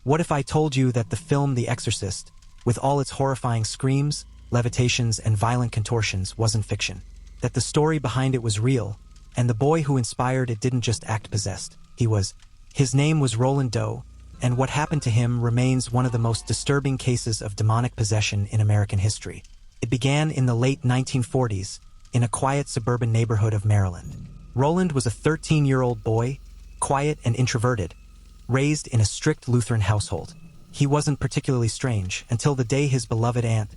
What if I told you that the film The Exorcist, with all its horrifying screams, levitations, and violent contortions, wasn't fiction? That the story behind it was real, and the boy who inspired it didn't just act possessed. His name was Roland Doe, and what happened to him remains one of the most disturbing cases of demonic possession in American history. It began in the late 1940s, in a quiet suburban neighborhood of Maryland. Roland was a 13-year-old boy, quiet and introverted, raised in a strict Lutheran household. He wasn't particularly strange until the day his beloved aunt,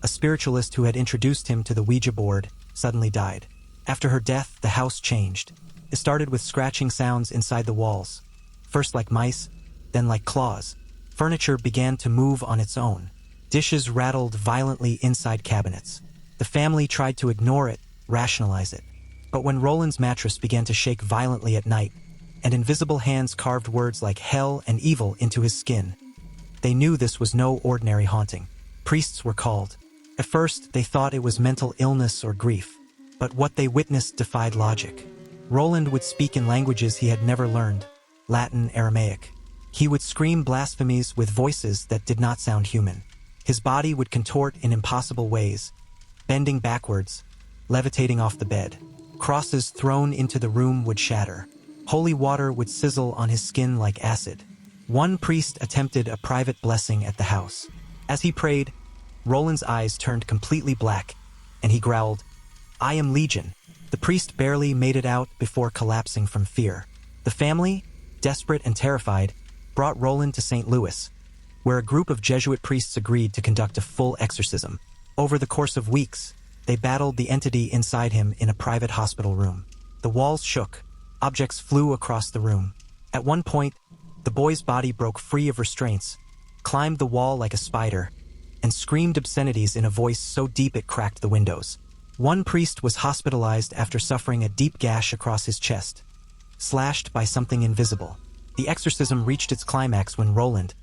a spiritualist who had introduced him to the Ouija board, suddenly died. After her death, the house changed. It started with scratching sounds inside the walls, first like mice, then like claws. Furniture began to move on its own. Dishes rattled violently inside cabinets. The family tried to ignore it, rationalize it. But when Roland's mattress began to shake violently at night, and invisible hands carved words like hell and evil into his skin, they knew this was no ordinary haunting. Priests were called. At first, they thought it was mental illness or grief, but what they witnessed defied logic. Roland would speak in languages he had never learned, Latin, Aramaic. He would scream blasphemies with voices that did not sound human. His body would contort in impossible ways, bending backwards, levitating off the bed. Crosses thrown into the room would shatter. Holy water would sizzle on his skin like acid. One priest attempted a private blessing at the house. As he prayed, Roland's eyes turned completely black, and he growled, "I am Legion." The priest barely made it out before collapsing from fear. The family, desperate and terrified, brought Roland to St. Louis, where a group of Jesuit priests agreed to conduct a full exorcism. Over the course of weeks, they battled the entity inside him in a private hospital room. The walls shook. Objects flew across the room. At one point, the boy's body broke free of restraints, climbed the wall like a spider, and screamed obscenities in a voice so deep it cracked the windows. One priest was hospitalized after suffering a deep gash across his chest, slashed by something invisible. The exorcism reached its climax when Roland,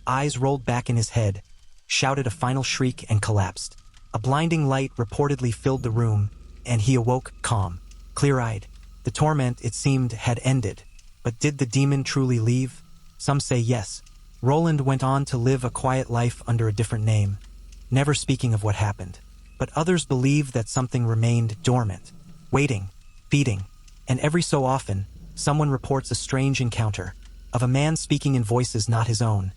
eyes rolled back in his head, shouted a final shriek and collapsed. A blinding light reportedly filled the room, and he awoke calm, clear-eyed. The torment, it seemed, had ended. But did the demon truly leave? Some say yes. Roland went on to live a quiet life under a different name, never speaking of what happened. But others believe that something remained dormant, waiting, feeding, and every so often, someone reports a strange encounter of a man speaking in voices not his own,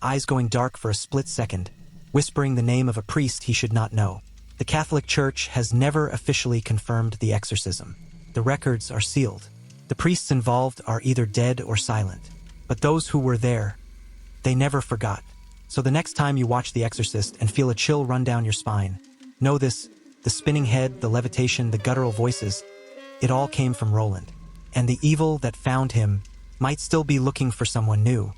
eyes going dark for a split second, whispering the name of a priest he should not know. The Catholic Church has never officially confirmed the exorcism. The records are sealed. The priests involved are either dead or silent. But those who were there, they never forgot. So the next time you watch The Exorcist and feel a chill run down your spine, know this: the spinning head, the levitation, the guttural voices, it all came from Roland. And the evil that found him might still be looking for someone new.